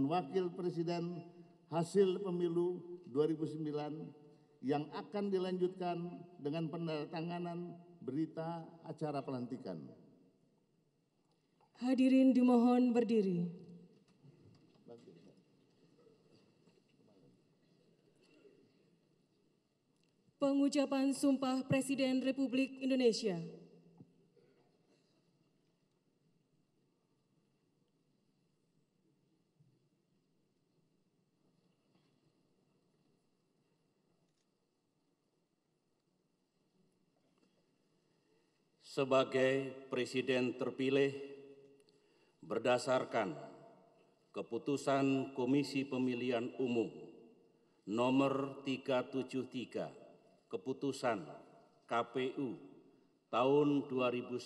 Wakil Presiden hasil pemilu 2009 yang akan dilanjutkan dengan penandatanganan berita acara pelantikan. Hadirin dimohon berdiri. Pengucapan Sumpah Presiden Republik Indonesia. Sebagai Presiden terpilih berdasarkan Keputusan Komisi Pemilihan Umum Nomor 373, Keputusan KPU tahun 2009,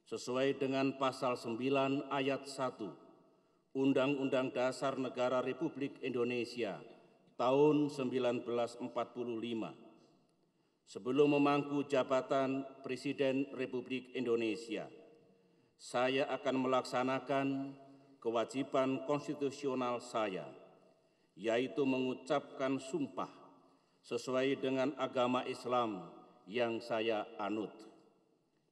sesuai dengan Pasal 9 Ayat 1 Undang-Undang Dasar Negara Republik Indonesia tahun 1945. Sebelum memangku jabatan Presiden Republik Indonesia, saya akan melaksanakan kewajiban konstitusional saya, yaitu mengucapkan sumpah sesuai dengan agama Islam yang saya anut.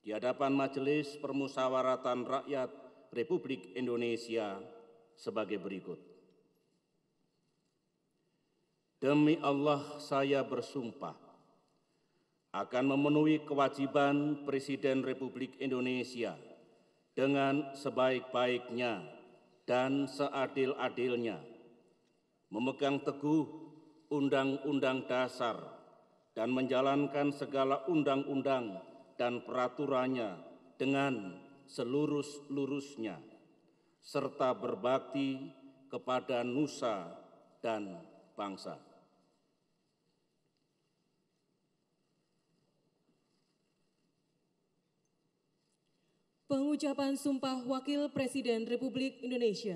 Di hadapan Majelis Permusyawaratan Rakyat Republik Indonesia sebagai berikut. Demi Allah saya bersumpah akan memenuhi kewajiban Presiden Republik Indonesia dengan sebaik-baiknya dan seadil-adilnya, memegang teguh Undang-Undang Dasar dan menjalankan segala undang-undang dan peraturannya dengan selurus-lurusnya, serta berbakti kepada nusa dan bangsa. Pengucapan Sumpah Wakil Presiden Republik Indonesia.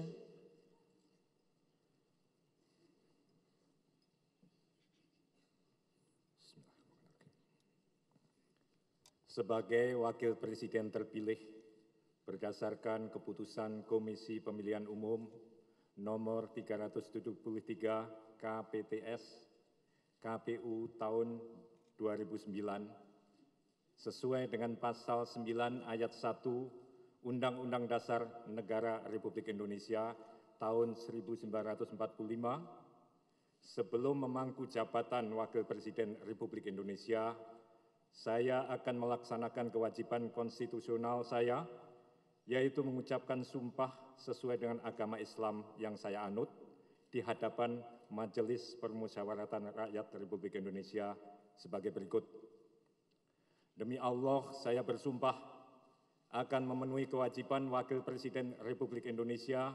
Sebagai Wakil Presiden terpilih berdasarkan Keputusan Komisi Pemilihan Umum Nomor 373 KPTS KPU tahun 2009, sesuai dengan Pasal 9 Ayat 1 Undang-Undang Dasar Negara Republik Indonesia tahun 1945, sebelum memangku jabatan Wakil Presiden Republik Indonesia, saya akan melaksanakan kewajiban konstitusional saya, yaitu mengucapkan sumpah sesuai dengan agama Islam yang saya anut di hadapan Majelis Permusyawaratan Rakyat Republik Indonesia sebagai berikut. Demi Allah, saya bersumpah akan memenuhi kewajiban Wakil Presiden Republik Indonesia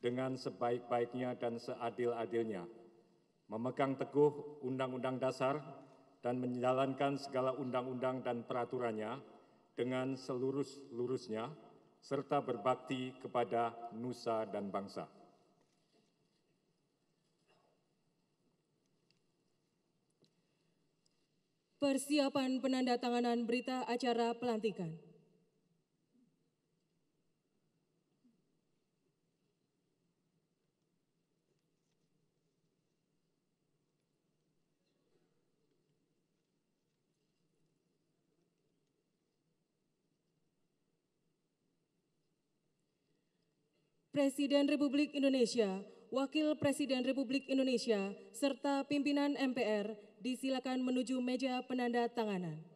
dengan sebaik-baiknya dan seadil-adilnya, memegang teguh Undang-Undang Dasar dan menjalankan segala undang-undang dan peraturannya dengan selurus-lurusnya, serta berbakti kepada nusa dan bangsa. Persiapan penandatanganan berita acara pelantikan. Presiden Republik Indonesia, Wakil Presiden Republik Indonesia, serta pimpinan MPR disilakan menuju meja penandatanganan.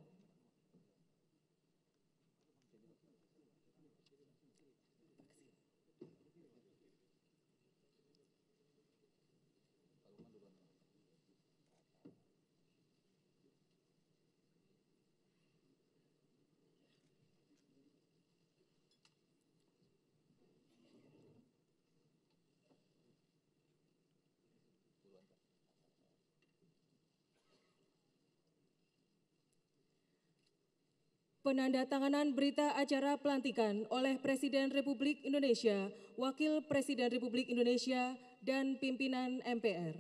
Penandatanganan berita acara pelantikan oleh Presiden Republik Indonesia, Wakil Presiden Republik Indonesia, dan pimpinan MPR.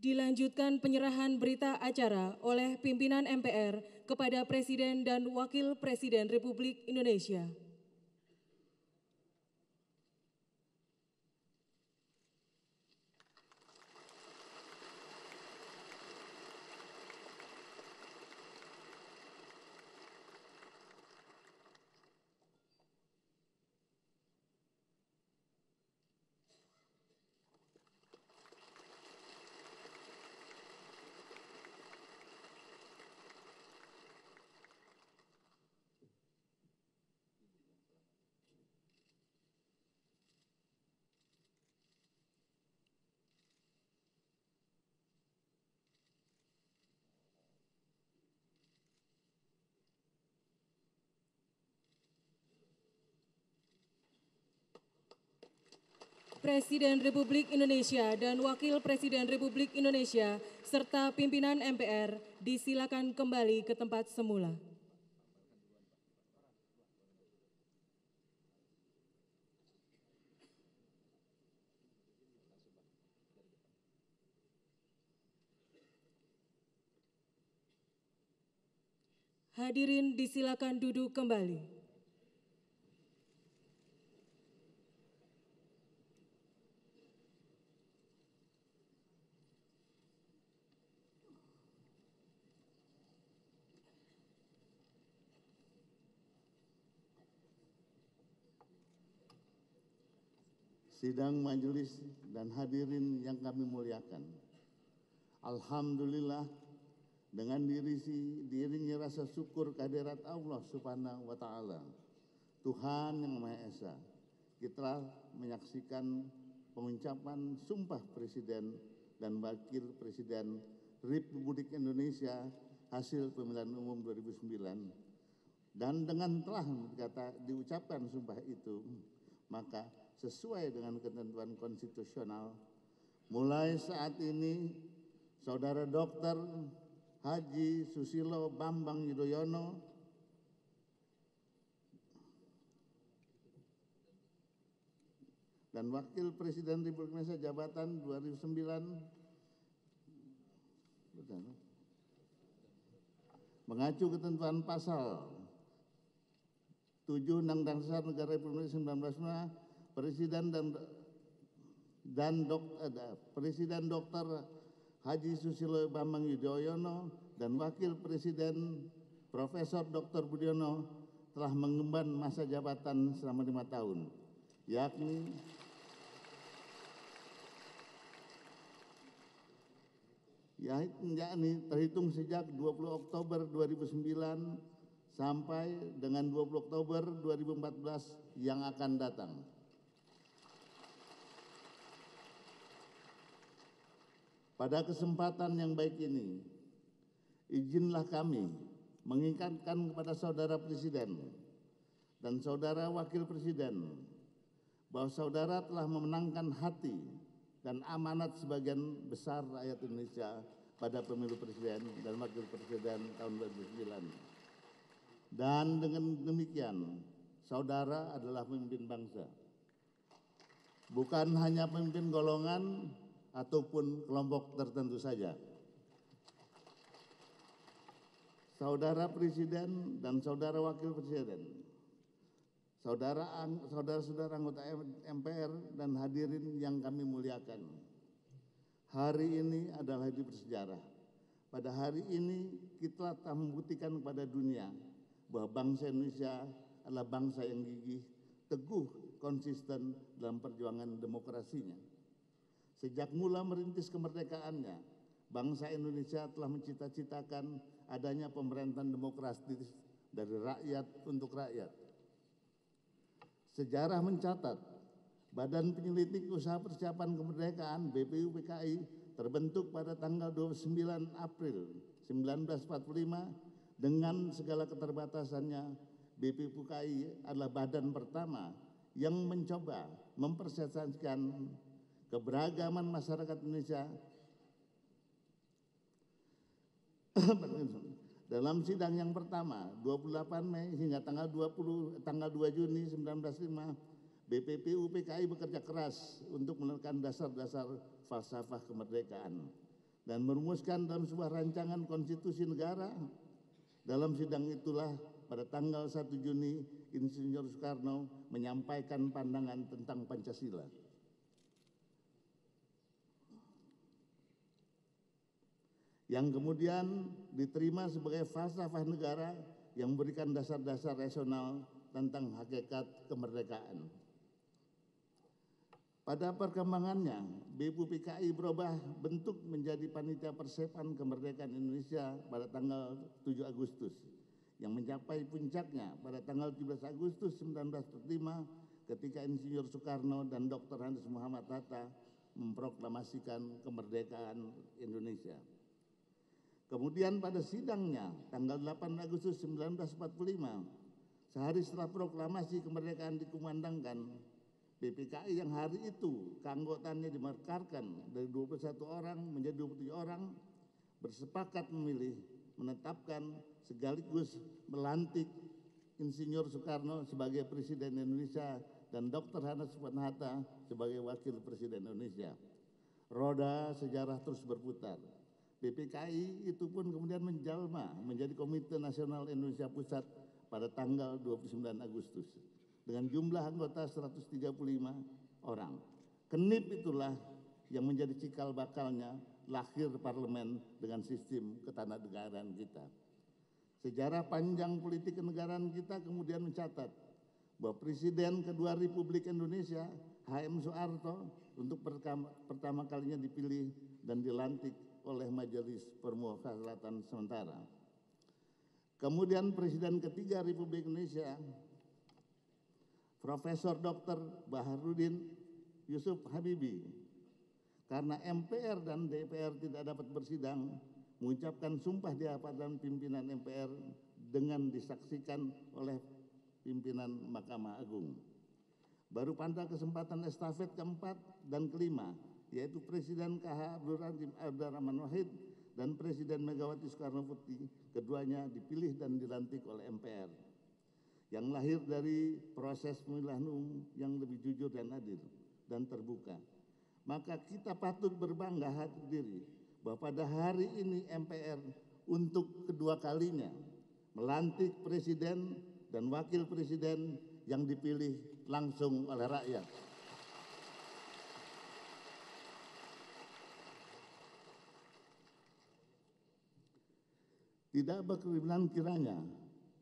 Dilanjutkan penyerahan berita acara oleh pimpinan MPR kepada Presiden dan Wakil Presiden Republik Indonesia. Presiden Republik Indonesia dan Wakil Presiden Republik Indonesia serta pimpinan MPR disilakan kembali ke tempat semula. Hadirin disilakan duduk kembali. Sidang majelis dan hadirin yang kami muliakan. Alhamdulillah, dengan diiringi rasa syukur kehadirat Allah Subhanahu wa Ta'ala, Tuhan yang Maha Esa, kita menyaksikan pengucapan Sumpah Presiden dan Wakil Presiden Republik Indonesia hasil pemilihan umum 2009. Dan dengan telah diucapkan sumpah itu, maka sesuai dengan ketentuan konstitusional, mulai saat ini Saudara Dr. Haji Susilo Bambang Yudhoyono dan Wakil Presiden Republik Indonesia jabatan 2009 mengacu ketentuan pasal 7 Undang-Undang Dasar Negara Republik Indonesia 1945, Presiden Dr. Haji Susilo Bambang Yudhoyono dan Wakil Presiden Profesor Dr. Budiono telah mengemban masa jabatan selama 5 tahun, yakni terhitung sejak 20 Oktober 2009 sampai dengan 20 Oktober 2014 yang akan datang. Pada kesempatan yang baik ini, izinlah kami mengingatkan kepada Saudara Presiden dan Saudara Wakil Presiden bahwa Saudara telah memenangkan hati dan amanat sebagian besar rakyat Indonesia pada pemilu Presiden dan Wakil Presiden tahun 2009. Dan dengan demikian, Saudara adalah pemimpin bangsa. Bukan hanya pemimpin golongan ataupun kelompok tertentu saja. Saudara Presiden dan Saudara Wakil Presiden, saudara-saudara anggota MPR dan hadirin yang kami muliakan. Hari ini adalah hari bersejarah. Pada hari ini kita telah membuktikan kepada dunia bahwa bangsa Indonesia adalah bangsa yang gigih, teguh, konsisten dalam perjuangan demokrasinya. Sejak mula merintis kemerdekaannya, bangsa Indonesia telah mencita-citakan adanya pemerintahan demokratis dari rakyat untuk rakyat. Sejarah mencatat, Badan Penyelidik Usaha Persiapan Kemerdekaan BPUPKI terbentuk pada tanggal 29 April 1945 dengan segala keterbatasannya. BPUPKI adalah badan pertama yang mencoba mempersepsikan keberagaman masyarakat Indonesia. Dalam sidang yang pertama 28 Mei hingga tanggal 2 Juni 1905, BPUPKI bekerja keras untuk menekan dasar-dasar falsafah kemerdekaan. dan merumuskan dalam sebuah rancangan konstitusi negara. Dalam sidang itulah pada tanggal 1 Juni Insinyur Soekarno menyampaikan pandangan tentang Pancasila. Yang kemudian diterima sebagai falsafah negara yang memberikan dasar-dasar rasional tentang hakikat kemerdekaan. Pada perkembangannya, BPUPKI berubah bentuk menjadi Panitia Persiapan Kemerdekaan Indonesia pada tanggal 7 Agustus, yang mencapai puncaknya pada tanggal 17 Agustus 1945 ketika Insinyur Soekarno dan Dr. Hans Muhammad Hatta memproklamasikan kemerdekaan Indonesia. Kemudian pada sidangnya tanggal 8 Agustus 1945, sehari setelah proklamasi kemerdekaan dikumandangkan, BPKI yang hari itu keanggotaannya dimekarkan dari 21 orang menjadi 27 orang bersepakat memilih, menetapkan sekaligus melantik Insinyur Soekarno sebagai Presiden Indonesia dan Dr. Hans Muhammad Hatta sebagai Wakil Presiden Indonesia. Roda sejarah terus berputar. BPKI itu pun kemudian menjelma menjadi Komite Nasional Indonesia Pusat pada tanggal 29 Agustus dengan jumlah anggota 135 orang. KENIP itulah yang menjadi cikal bakalnya lahir parlemen dengan sistem ketatanegaraan kita. Sejarah panjang politik kenegaraan kita kemudian mencatat bahwa Presiden kedua Republik Indonesia, HM Soeharto, untuk pertama kalinya dipilih dan dilantik oleh Majelis Permusyawaratan Sementara. Kemudian Presiden ketiga Republik Indonesia, Profesor Dr. Baharudin Yusuf Habibie, karena MPR dan DPR tidak dapat bersidang, mengucapkan sumpah di hadapan pimpinan MPR dengan disaksikan oleh pimpinan Mahkamah Agung. Baru pada kesempatan estafet keempat dan kelima, yaitu Presiden KH Abdurrahman Wahid dan Presiden Megawati Soekarno Putri, keduanya dipilih dan dilantik oleh MPR, yang lahir dari proses pemilihan umum yang lebih jujur dan adil dan terbuka. Maka kita patut berbangga hati diri bahwa pada hari ini MPR untuk kedua kalinya melantik presiden dan wakil presiden yang dipilih langsung oleh rakyat. Tidak berkelimpunan kiranya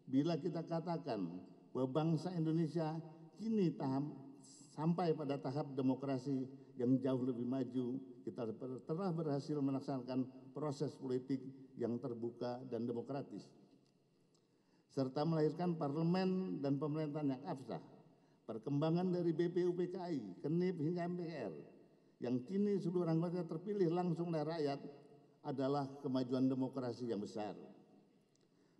bila kita katakan bahwa bangsa Indonesia kini sampai pada tahap demokrasi yang jauh lebih maju, kita telah berhasil melaksanakan proses politik yang terbuka dan demokratis, serta melahirkan parlemen dan pemerintahan yang absah. Perkembangan dari BPUPKI, KENIP hingga MPR, yang kini seluruh anggota terpilih langsung oleh rakyat, adalah kemajuan demokrasi yang besar.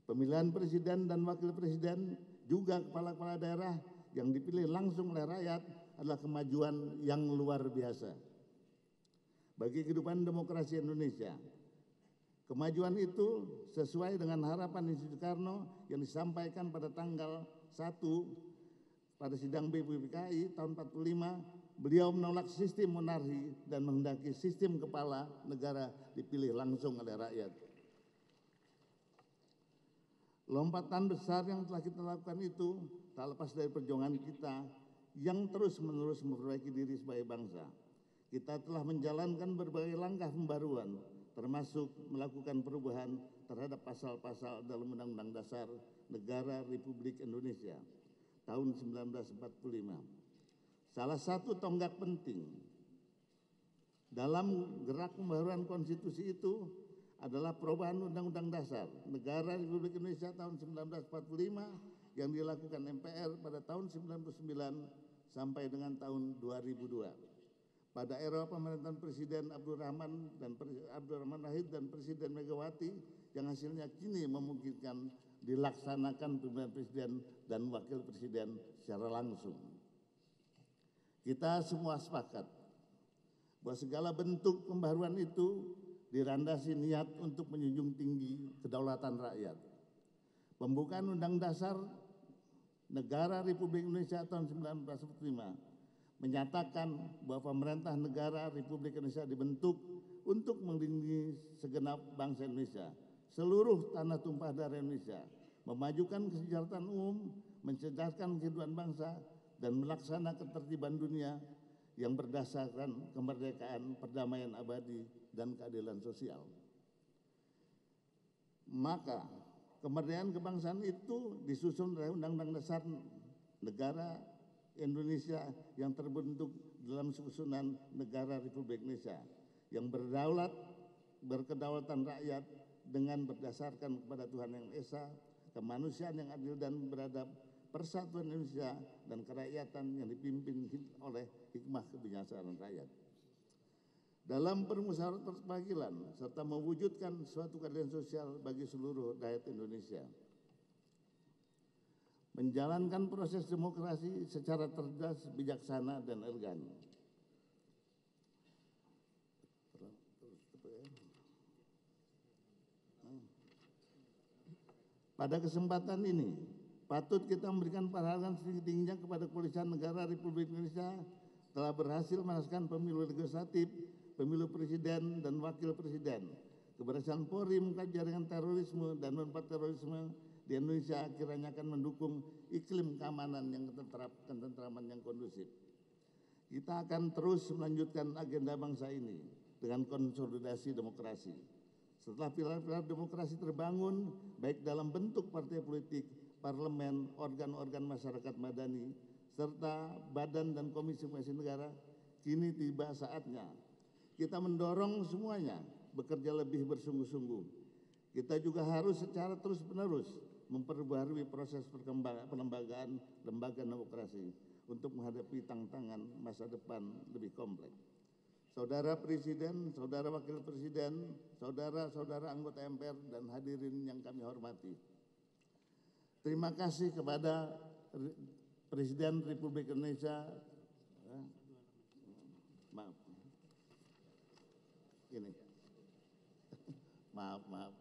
Pemilihan presiden dan wakil presiden, juga kepala-kepala daerah yang dipilih langsung oleh rakyat adalah kemajuan yang luar biasa bagi kehidupan demokrasi Indonesia. Kemajuan itu sesuai dengan harapan Insinyur Soekarno yang disampaikan pada tanggal 1 pada sidang BPUPKI tahun 45. Beliau menolak sistem monarki dan menghendaki sistem kepala negara dipilih langsung oleh rakyat. Lompatan besar yang telah kita lakukan itu tak lepas dari perjuangan kita yang terus-menerus memperbaiki diri sebagai bangsa. Kita telah menjalankan berbagai langkah pembaruan, termasuk melakukan perubahan terhadap pasal-pasal dalam Undang-Undang Dasar Negara Republik Indonesia tahun 1945. Salah satu tonggak penting dalam gerak pembaruan konstitusi itu adalah perubahan Undang-Undang Dasar Negara Republik Indonesia tahun 1945 yang dilakukan MPR pada tahun 1999 sampai dengan tahun 2002. Pada era pemerintahan Presiden Abdurrahman Wahid dan Presiden Megawati, yang hasilnya kini memungkinkan dilaksanakan pemilihan presiden dan wakil presiden secara langsung. Kita semua sepakat bahwa segala bentuk pembaruan itu dirandasi niat untuk menjunjung tinggi kedaulatan rakyat. Pembukaan Undang Dasar Negara Republik Indonesia tahun 1945 menyatakan bahwa pemerintah negara Republik Indonesia dibentuk untuk melindungi segenap bangsa Indonesia, seluruh tanah tumpah darah Indonesia, memajukan kesejahteraan umum, mencerdaskan kehidupan bangsa, dan melaksanakan ketertiban dunia yang berdasarkan kemerdekaan, perdamaian abadi, dan keadilan sosial. Maka kemerdekaan kebangsaan itu disusun oleh Undang-Undang Dasar Negara Indonesia yang terbentuk dalam susunan Negara Republik Indonesia yang berkedaulatan rakyat dengan berdasarkan kepada Tuhan Yang Esa, kemanusiaan yang adil dan beradab, persatuan Indonesia dan kerakyatan yang dipimpin oleh hikmah kebijaksanaan rakyat. Dalam permusyawaratan perwakilan serta mewujudkan suatu keadilan sosial bagi seluruh rakyat Indonesia. Menjalankan proses demokrasi secara cerdas, bijaksana, dan elegan. Pada kesempatan ini, patut kita memberikan penghargaan setinggi-tingginya kepada Kepolisian Negara Republik Indonesia telah berhasil melaksanakan pemilu legislatif, pemilu presiden dan wakil presiden. Keberhasilan Polri mengungkap jaringan terorisme dan menumpas terorisme di Indonesia kiranya akan mendukung iklim keamanan yang ketentraman yang kondusif. Kita akan terus melanjutkan agenda bangsa ini dengan konsolidasi demokrasi. Setelah pilar-pilar demokrasi terbangun, baik dalam bentuk partai politik, parlemen, organ-organ masyarakat madani, serta badan dan komisi-komisi negara, kini tiba saatnya kita mendorong semuanya bekerja lebih bersungguh-sungguh. Kita juga harus secara terus-menerus memperbarui proses pelembagaan lembaga demokrasi untuk menghadapi tantangan masa depan lebih kompleks. Saudara Presiden, Saudara Wakil Presiden, Saudara-saudara anggota MPR dan hadirin yang kami hormati. Terima kasih kepada Presiden Republik Indonesia. Maaf. Ini. Maaf.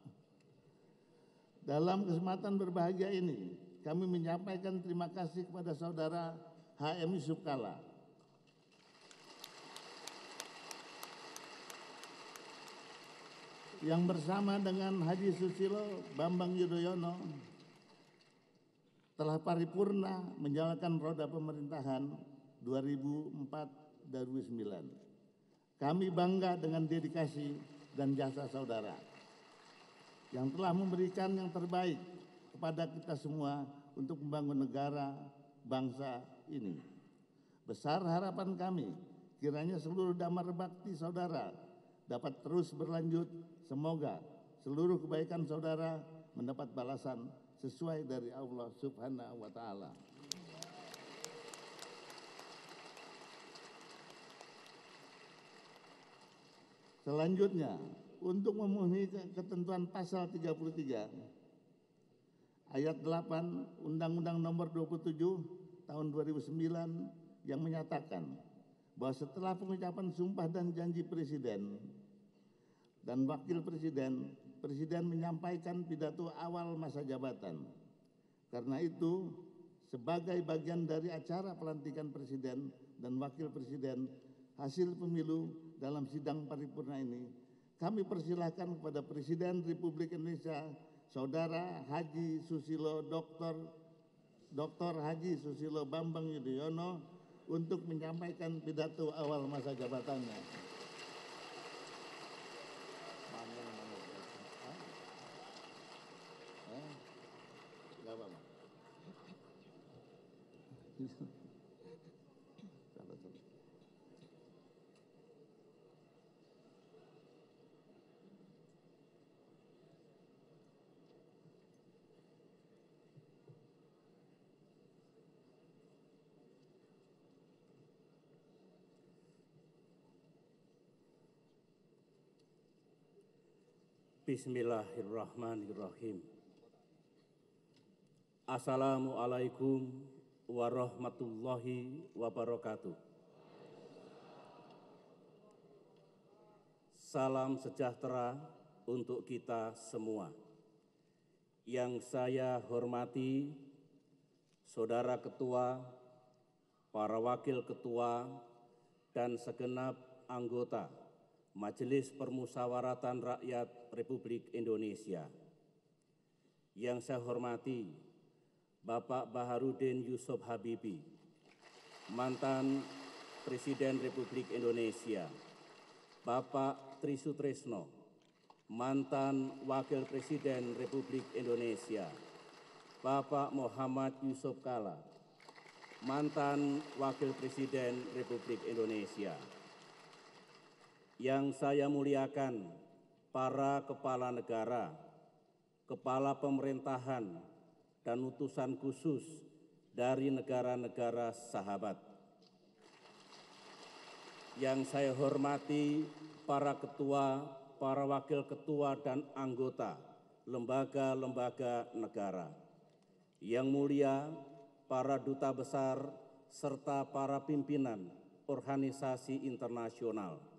Dalam kesempatan berbahagia ini, kami menyampaikan terima kasih kepada Saudara HM Yusuf Kalla yang bersama dengan Haji Susilo Bambang Yudhoyono telah paripurna menjalankan roda pemerintahan 2004-2009. Kami bangga dengan dedikasi dan jasa saudara yang telah memberikan yang terbaik kepada kita semua untuk membangun negara bangsa ini. Besar harapan kami kiranya seluruh damar bakti saudara dapat terus berlanjut. Semoga seluruh kebaikan saudara mendapat balasan sesuai dari Allah Subhanahu wa Ta'ala. Selanjutnya, untuk memenuhi ketentuan pasal 33 ayat 8 Undang-Undang Nomor 27 Tahun 2009 yang menyatakan bahwa setelah pengucapan sumpah dan janji Presiden dan Wakil Presiden, Presiden menyampaikan pidato awal masa jabatan. Karena itu, sebagai bagian dari acara pelantikan Presiden dan Wakil Presiden hasil pemilu dalam sidang paripurna ini, kami persilahkan kepada Presiden Republik Indonesia, Saudara Haji Susilo Dr. Haji Susilo Bambang Yudhoyono untuk menyampaikan pidato awal masa jabatannya. Bismillahirrahmanirrahim. Assalamualaikum warahmatullahi wabarakatuh. Salam sejahtera untuk kita semua. Yang saya hormati, Saudara Ketua, para Wakil Ketua, dan segenap anggota Majelis Permusyawaratan Rakyat Republik Indonesia. Yang saya hormati Bapak Baharudin Yusuf Habibie, mantan Presiden Republik Indonesia, Bapak Tri Sutresno, mantan Wakil Presiden Republik Indonesia, Bapak Muhammad Yusuf Kalla, mantan Wakil Presiden Republik Indonesia. Yang saya muliakan para kepala negara, kepala pemerintahan, dan utusan khusus dari negara-negara sahabat. Yang saya hormati para ketua, para wakil ketua, dan anggota lembaga-lembaga negara. Yang mulia para duta besar serta para pimpinan organisasi internasional.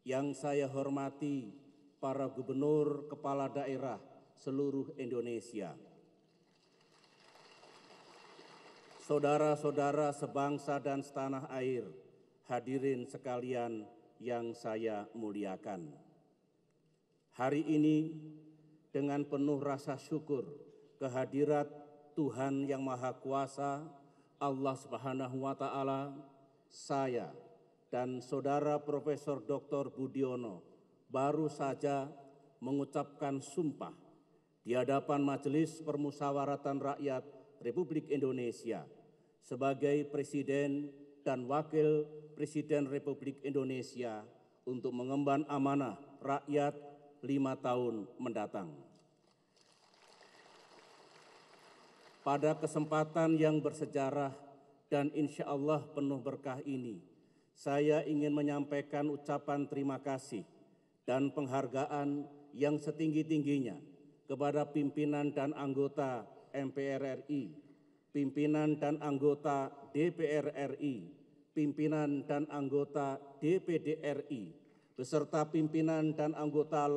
Yang saya hormati para gubernur kepala daerah seluruh Indonesia. Saudara-saudara sebangsa dan setanah air, hadirin sekalian yang saya muliakan. Hari ini dengan penuh rasa syukur kehadirat Tuhan Yang Maha Kuasa, Allah Subhanahu wa Ta'ala, saya dan Saudara Profesor Dr. Budiono baru saja mengucapkan sumpah di hadapan Majelis Permusyawaratan Rakyat Republik Indonesia sebagai Presiden dan Wakil Presiden Republik Indonesia untuk mengemban amanah rakyat 5 tahun mendatang. Pada kesempatan yang bersejarah dan insya Allah penuh berkah ini, saya ingin menyampaikan ucapan terima kasih dan penghargaan yang setinggi-tingginya kepada pimpinan dan anggota MPR RI, pimpinan dan anggota DPR RI, pimpinan dan anggota DPD RI, beserta pimpinan dan anggota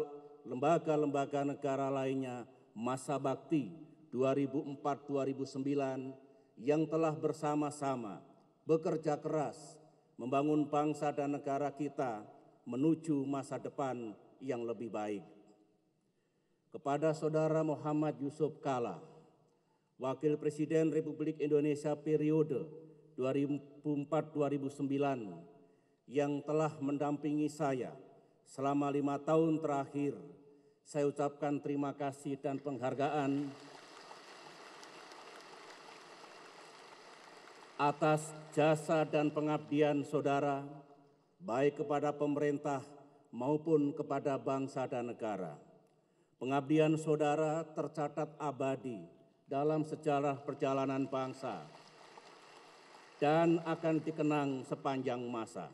lembaga-lembaga negara lainnya masa bakti 2004-2009 yang telah bersama-sama bekerja keras membangun bangsa dan negara kita menuju masa depan yang lebih baik. Kepada Saudara Muhammad Yusuf Kalla, Wakil Presiden Republik Indonesia periode 2004-2009 yang telah mendampingi saya selama 5 tahun terakhir, saya ucapkan terima kasih dan penghargaan atas jasa dan pengabdian saudara, baik kepada pemerintah maupun kepada bangsa dan negara. Pengabdian saudara tercatat abadi dalam sejarah perjalanan bangsa dan akan dikenang sepanjang masa.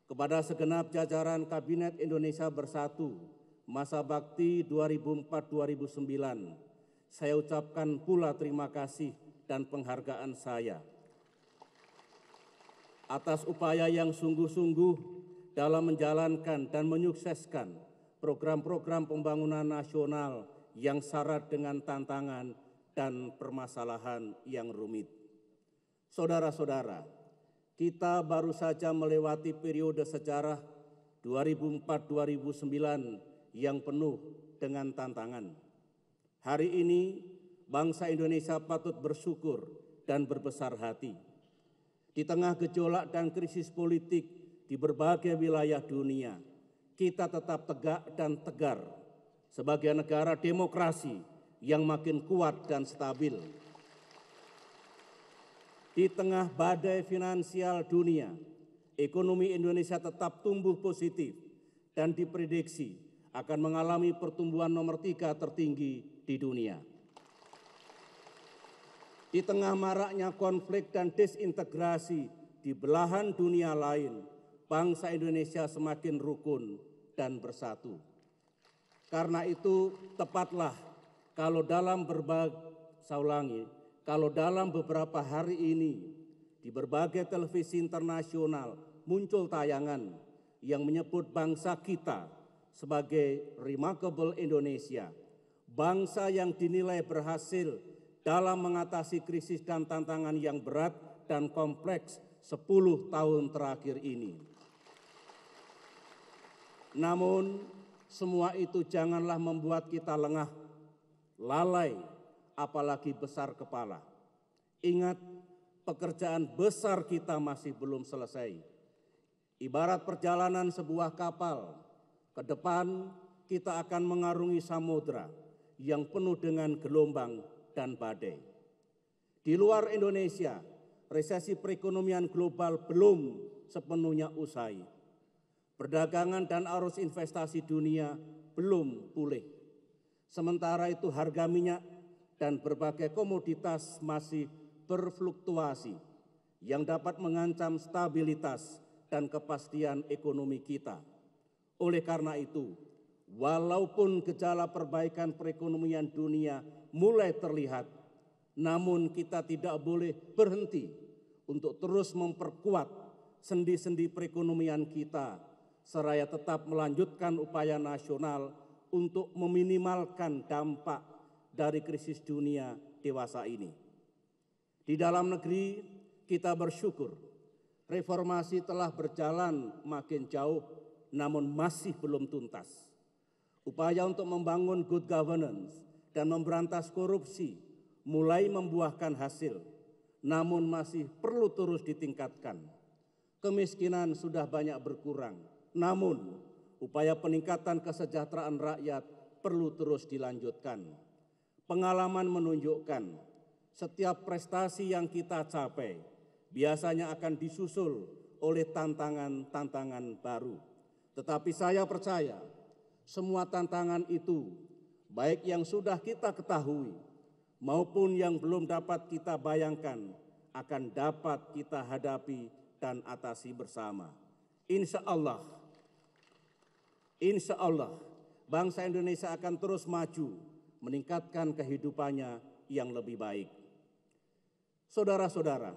Kepada segenap jajaran Kabinet Indonesia Bersatu masa bakti 2004-2009, saya ucapkan pula terima kasih dan penghargaan saya atas upaya yang sungguh-sungguh dalam menjalankan dan menyukseskan program-program pembangunan nasional yang syarat dengan tantangan dan permasalahan yang rumit. Saudara-saudara, kita baru saja melewati periode sejarah 2004-2009 yang penuh dengan tantangan. Hari ini, bangsa Indonesia patut bersyukur dan berbesar hati. Di tengah gejolak dan krisis politik di berbagai wilayah dunia, kita tetap tegak dan tegar sebagai negara demokrasi yang makin kuat dan stabil. Di tengah badai finansial dunia, ekonomi Indonesia tetap tumbuh positif dan diprediksi akan mengalami pertumbuhan nomor 3 tertinggi di dunia. Di tengah maraknya konflik dan disintegrasi di belahan dunia lain, bangsa Indonesia semakin rukun dan bersatu. Karena itu tepatlah kalau dalam beberapa hari ini di berbagai televisi internasional muncul tayangan yang menyebut bangsa kita sebagai Remarkable Indonesia, bangsa yang dinilai berhasil dalam mengatasi krisis dan tantangan yang berat dan kompleks 10 tahun terakhir ini. Namun, semua itu janganlah membuat kita lengah, lalai, apalagi besar kepala. Ingat, pekerjaan besar kita masih belum selesai. Ibarat perjalanan sebuah kapal, ke depan kita akan mengarungi samudra yang penuh dengan gelombang dan badai. Di luar Indonesia, resesi perekonomian global belum sepenuhnya usai. Perdagangan dan arus investasi dunia belum pulih. Sementara itu harga minyak dan berbagai komoditas masih berfluktuasi yang dapat mengancam stabilitas dan kepastian ekonomi kita. Oleh karena itu, walaupun gejala perbaikan perekonomian dunia mulai terlihat, namun kita tidak boleh berhenti untuk terus memperkuat sendi-sendi perekonomian kita, seraya tetap melanjutkan upaya nasional untuk meminimalkan dampak dari krisis dunia dewasa ini. Di dalam negeri, kita bersyukur reformasi telah berjalan makin jauh, namun masih belum tuntas. Upaya untuk membangun good governance dan memberantas korupsi mulai membuahkan hasil, namun masih perlu terus ditingkatkan. Kemiskinan sudah banyak berkurang, namun upaya peningkatan kesejahteraan rakyat perlu terus dilanjutkan. Pengalaman menunjukkan setiap prestasi yang kita capai biasanya akan disusul oleh tantangan-tantangan baru. Tetapi saya percaya semua tantangan itu, baik yang sudah kita ketahui maupun yang belum dapat kita bayangkan, akan dapat kita hadapi dan atasi bersama. Insya Allah, bangsa Indonesia akan terus maju, meningkatkan kehidupannya yang lebih baik. Saudara-saudara,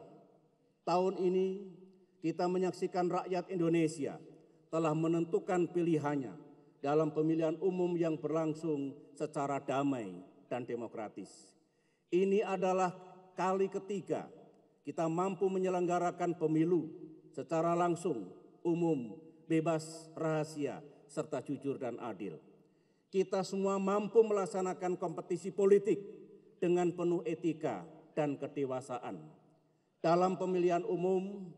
tahun ini kita menyaksikan rakyat Indonesia telah menentukan pilihannya dalam pemilihan umum yang berlangsung secara damai dan demokratis. Ini adalah kali ketiga kita mampu menyelenggarakan pemilu secara langsung, umum, bebas, rahasia, serta jujur dan adil. Kita semua mampu melaksanakan kompetisi politik dengan penuh etika dan kedewasaan. Dalam pemilihan umum,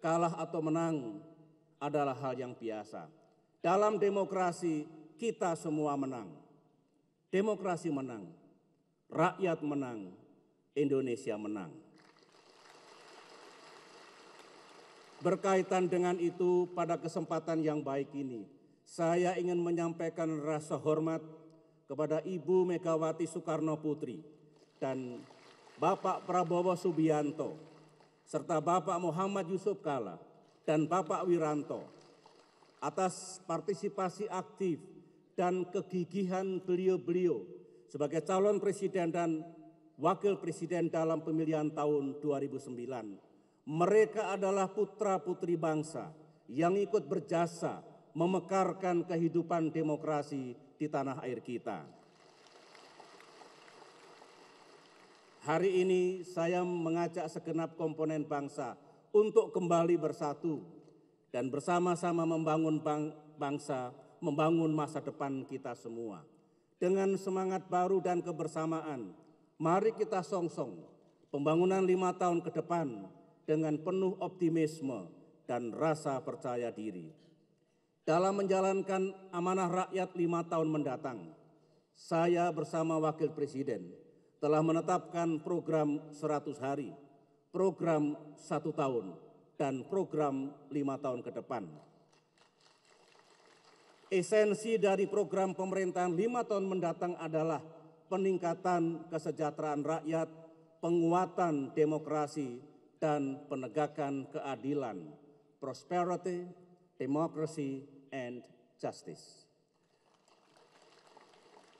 kalah atau menang adalah hal yang biasa. Dalam demokrasi, kita semua menang. Demokrasi menang, rakyat menang, Indonesia menang. Berkaitan dengan itu, pada kesempatan yang baik ini, saya ingin menyampaikan rasa hormat kepada Ibu Megawati Soekarno Putri dan Bapak Prabowo Subianto, serta Bapak Muhammad Yusuf Kalla dan Bapak Wiranto atas partisipasi aktif dan kegigihan beliau-beliau sebagai calon presiden dan wakil presiden dalam pemilihan tahun 2009. Mereka adalah putra-putri bangsa yang ikut berjasa memekarkan kehidupan demokrasi di tanah air kita. Hari ini saya mengajak segenap komponen bangsa untuk kembali bersatu dan bersama-sama membangun bangsa, membangun masa depan kita semua. Dengan semangat baru dan kebersamaan, mari kita songsong pembangunan 5 tahun ke depan dengan penuh optimisme dan rasa percaya diri. Dalam menjalankan amanah rakyat 5 tahun mendatang, saya bersama Wakil Presiden telah menetapkan program 100 hari, program 1 tahun, dan program 5 tahun ke depan. Esensi dari program pemerintahan 5 tahun mendatang adalah peningkatan kesejahteraan rakyat, penguatan demokrasi, dan penegakan keadilan, prosperity, democracy, and justice.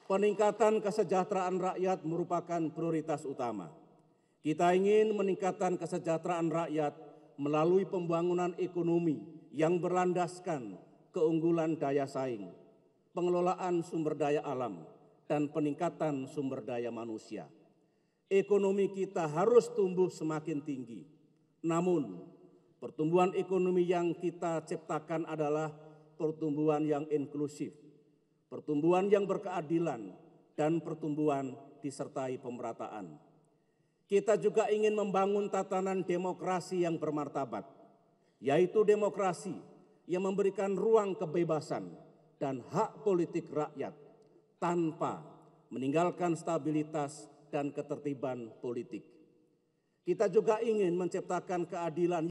Peningkatan kesejahteraan rakyat merupakan prioritas utama. Kita ingin meningkatkan kesejahteraan rakyat melalui pembangunan ekonomi yang berlandaskan keunggulan daya saing, pengelolaan sumber daya alam, dan peningkatan sumber daya manusia. Ekonomi kita harus tumbuh semakin tinggi. Namun, pertumbuhan ekonomi yang kita ciptakan adalah pertumbuhan yang inklusif, pertumbuhan yang berkeadilan, dan pertumbuhan disertai pemerataan. Kita juga ingin membangun tatanan demokrasi yang bermartabat, yaitu demokrasi yang memberikan ruang kebebasan dan hak politik rakyat tanpa meninggalkan stabilitas dan ketertiban politik. Kita juga ingin menciptakan keadilan